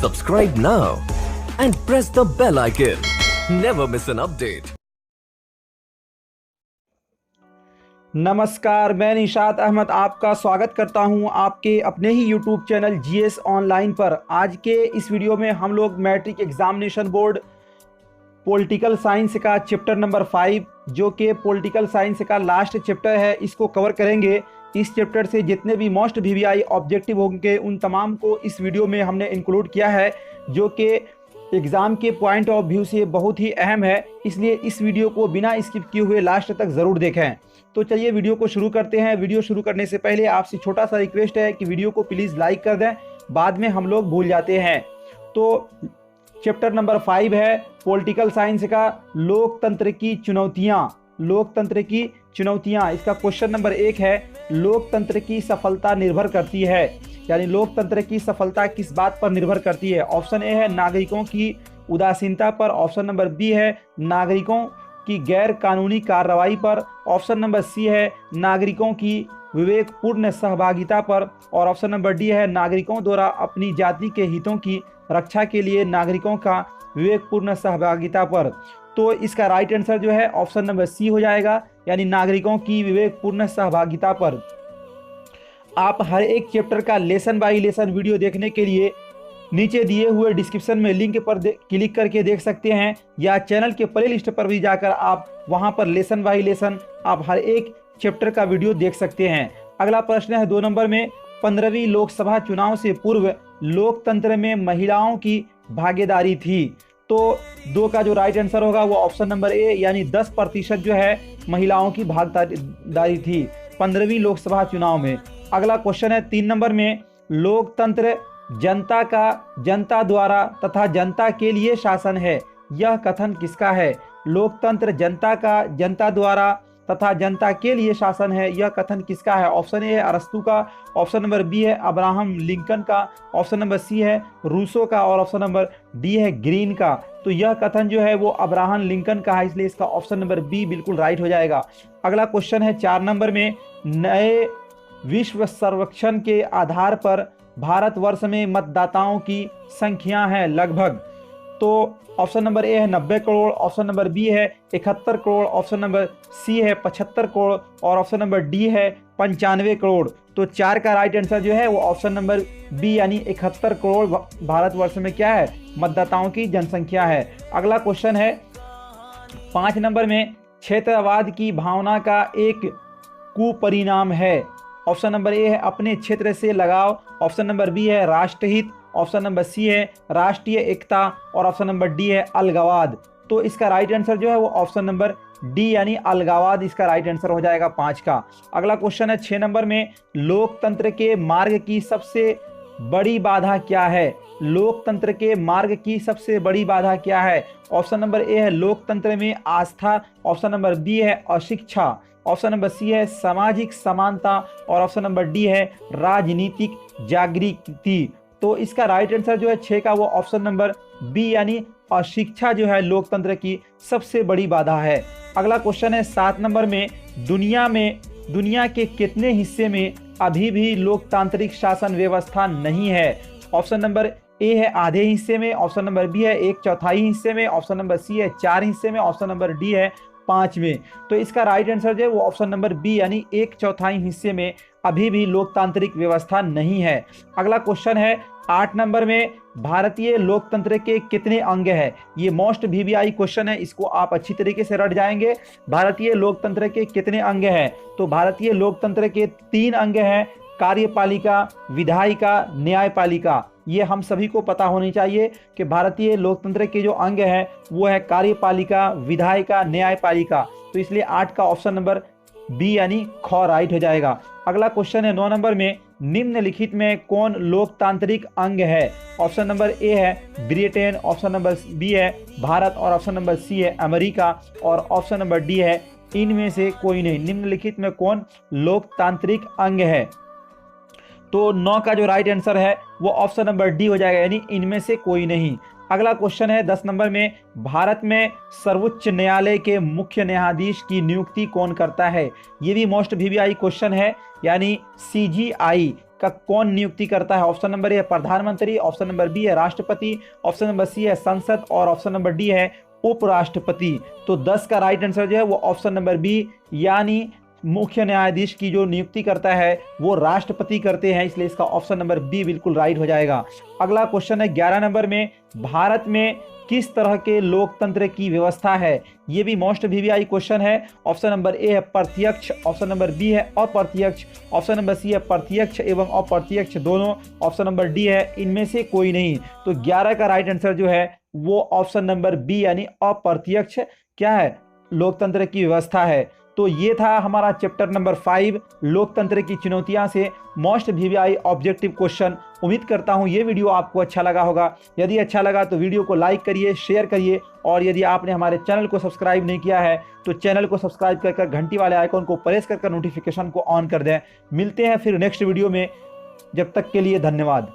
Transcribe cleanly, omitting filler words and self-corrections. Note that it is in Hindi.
Subscribe now and press the bell icon. Never miss an update. नमस्कार, मैं निशात अहमद आपका स्वागत करता हूं आपके अपने ही YouTube चैनल जीएस ऑनलाइन पर। आज के इस वीडियो में हम लोग matric examination board political science का चैप्टर नंबर 5 जो कि पॉलिटिकल साइंस का लास्ट चैप्टर है, इसको कवर करेंगे। इस चैप्टर से जितने भी मोस्ट वीवीआई ऑब्जेक्टिव होंगे उन तमाम को इस वीडियो में हमने इंक्लूड किया है, जो कि एग्ज़ाम के पॉइंट ऑफ व्यू से बहुत ही अहम है। इसलिए इस वीडियो को बिना स्किप किए हुए लास्ट तक ज़रूर देखें। तो चलिए वीडियो को शुरू करते हैं। वीडियो शुरू करने से पहले आपसे छोटा सा रिक्वेस्ट है कि वीडियो को प्लीज़ लाइक कर दें, बाद में हम लोग भूल जाते हैं। तो चैप्टर नंबर 5 है पॉलिटिकल साइंस का, लोकतंत्र की चुनौतियाँ। लोकतंत्र की चुनौतियाँ, इसका क्वेश्चन नंबर 1 है, लोकतंत्र की सफलता निर्भर करती है, यानी लोकतंत्र की सफलता किस बात पर निर्भर करती है। ऑप्शन ए है नागरिकों की उदासीनता पर, ऑप्शन नंबर बी है नागरिकों की गैर कानूनी कार्रवाई पर, ऑप्शन नंबर सी है नागरिकों की विवेकपूर्ण सहभागिता पर, और ऑप्शन नंबर डी है नागरिकों द्वारा अपनी जाति के हितों की रक्षा के लिए नागरिकों का विवेकपूर्ण सहभागिता पर। तो इसका राइट आंसर जो है ऑप्शन नंबर सी हो जाएगा, यानी नागरिकों की विवेकपूर्ण सहभागिता पर। आप हर एक चैप्टर का लेसन बाय लेसन वीडियो देखने के लिए नीचे दिए हुए डिस्क्रिप्शन में लिंक पर क्लिक करके देख सकते हैं, या चैनल के प्ले लिस्ट पर भी जाकर आप वहां पर लेसन बाय लेसन आप हर एक चैप्टर का वीडियो देख सकते हैं। अगला प्रश्न है 2 नंबर में, 15वीं लोकसभा चुनाव से पूर्व लोकतंत्र में महिलाओं की भागीदारी थी। तो 2 का जो राइट आंसर होगा वो ऑप्शन नंबर ए, यानी 10% जो है महिलाओं की भागीदारी थी 15वीं लोकसभा चुनाव में। अगला क्वेश्चन है 3 नंबर में, लोकतंत्र जनता का जनता द्वारा तथा जनता के लिए शासन है, यह कथन किसका है। लोकतंत्र जनता का जनता द्वारा तथा जनता के लिए शासन है, यह कथन किसका है। ऑप्शन ए है अरस्तू का, ऑप्शन नंबर बी है अब्राहम लिंकन का, ऑप्शन नंबर सी है रूसो का, और ऑप्शन नंबर डी है ग्रीन का। तो यह कथन जो है वो अब्राहम लिंकन का है, इसलिए इसका ऑप्शन नंबर बी बिल्कुल राइट हो जाएगा। अगला क्वेश्चन है 4 नंबर में, नए विश्व सर्वेक्षण के आधार पर भारतवर्ष में मतदाताओं की संख्या है लगभग। तो ऑप्शन नंबर ए है 90 करोड़, ऑप्शन नंबर बी है 71 करोड़, ऑप्शन नंबर सी है 75 करोड़, और ऑप्शन नंबर डी है 95 करोड़। तो 4 का राइट आंसर जो है वो ऑप्शन नंबर बी, यानी 71 करोड़ भारतवर्ष में क्या है, मतदाताओं की जनसंख्या है। अगला क्वेश्चन है 5 नंबर में, क्षेत्रवाद की भावना का एक कुपरिणाम है। ऑप्शन नंबर ए है अपने क्षेत्र से लगाव, ऑप्शन नंबर बी है राष्ट्रहित, ऑप्शन नंबर सी है राष्ट्रीय एकता, और ऑप्शन नंबर डी है अलगावाद। तो इसका राइट आंसर जो है वो ऑप्शन नंबर डी, यानी अलगावाद इसका राइट आंसर हो जाएगा 5 का। अगला क्वेश्चन है 6 नंबर में, लोकतंत्र के मार्ग की सबसे बड़ी बाधा क्या है। लोकतंत्र के मार्ग की सबसे बड़ी बाधा क्या है। ऑप्शन नंबर ए है लोकतंत्र में आस्था, ऑप्शन नंबर बी है अशिक्षा, ऑप्शन नंबर सी है सामाजिक समानता, और ऑप्शन नंबर डी है राजनीतिक जागृति। तो इसका राइट आंसर जो है 6 का वो ऑप्शन नंबर बी, यानी अशिक्षा जो है लोकतंत्र की सबसे बड़ी बाधा है। अगला क्वेश्चन है 7 नंबर में, दुनिया के कितने हिस्से में अभी भी लोकतांत्रिक शासन व्यवस्था नहीं है। ऑप्शन नंबर ए है आधे हिस्से में, ऑप्शन नंबर बी है 1/4 हिस्से में, ऑप्शन नंबर सी है 4 हिस्से में, ऑप्शन नंबर डी है 5 में। तो इसका राइट आंसर जो है वो ऑप्शन नंबर बी, यानी 1/4 हिस्से में अभी भी लोकतांत्रिक व्यवस्था नहीं है। अगला क्वेश्चन है 8 नंबर में, भारतीय लोकतंत्र के कितने अंग है। ये मोस्ट वीवीआई क्वेश्चन है, इसको आप अच्छी तरीके से रट जाएंगे। भारतीय लोकतंत्र के कितने अंग हैं। तो भारतीय लोकतंत्र के 3 अंग हैं, कार्यपालिका, विधायिका, न्यायपालिका। ये हम सभी को पता होनी चाहिए कि भारतीय लोकतंत्र के जो अंग हैं वो है कार्यपालिका, विधायिका, न्यायपालिका। तो इसलिए 8 का ऑप्शन नंबर बी, यानी ख राइट हो जाएगा। अगला क्वेश्चन है 9 नंबर में, निम्नलिखित में कौन लोकतांत्रिक अंग है। ऑप्शन नंबर ए है ब्रिटेन, ऑप्शन नंबर बी है भारत, और ऑप्शन नंबर सी है अमेरिका, और ऑप्शन नंबर डी है इनमें से कोई नहीं। निम्नलिखित में कौन लोकतांत्रिक अंग है। तो 9 का जो राइट आंसर है वो ऑप्शन नंबर डी हो जाएगा, यानी इनमें से कोई नहीं। अगला क्वेश्चन है 10 नंबर में, भारत में सर्वोच्च न्यायालय के मुख्य न्यायाधीश की नियुक्ति कौन करता है। ये भी मोस्ट वीवीआई क्वेश्चन है, यानी सीजीआई का कौन नियुक्ति करता है? ऑप्शन नंबर ए है प्रधानमंत्री, ऑप्शन नंबर बी है राष्ट्रपति, ऑप्शन नंबर सी है संसद और ऑप्शन नंबर डी है उपराष्ट्रपति। तो 10 का राइट आंसर जो है वो ऑप्शन नंबर बी यानी मुख्य न्यायाधीश की जो नियुक्ति करता है वो राष्ट्रपति करते हैं, इसलिए इसका ऑप्शन नंबर बी बिल्कुल राइट हो जाएगा। अगला क्वेश्चन है 11 नंबर में, भारत में किस तरह के लोकतंत्र की व्यवस्था है? ये भी मोस्ट वीवीआई क्वेश्चन है। ऑप्शन नंबर ए है प्रत्यक्ष, ऑप्शन नंबर बी है अप्रत्यक्ष, ऑप्शन नंबर सी है प्रत्यक्ष एवं अप्रत्यक्ष दोनों, ऑप्शन नंबर डी है इनमें से कोई नहीं। तो 11 का राइट आंसर जो है वो ऑप्शन नंबर बी यानी अप्रत्यक्ष क्या है? लोकतंत्र की व्यवस्था है। तो ये था हमारा चैप्टर नंबर 5 लोकतंत्र की चुनौतियां से मोस्ट वीवीआई ऑब्जेक्टिव क्वेश्चन। उम्मीद करता हूं ये वीडियो आपको अच्छा लगा होगा। यदि अच्छा लगा तो वीडियो को लाइक करिए, शेयर करिए और यदि आपने हमारे चैनल को सब्सक्राइब नहीं किया है तो चैनल को सब्सक्राइब कर घंटी वाले आइकॉन को प्रेस कर नोटिफिकेशन को ऑन कर दें। मिलते हैं फिर नेक्स्ट वीडियो में, जब तक के लिए धन्यवाद।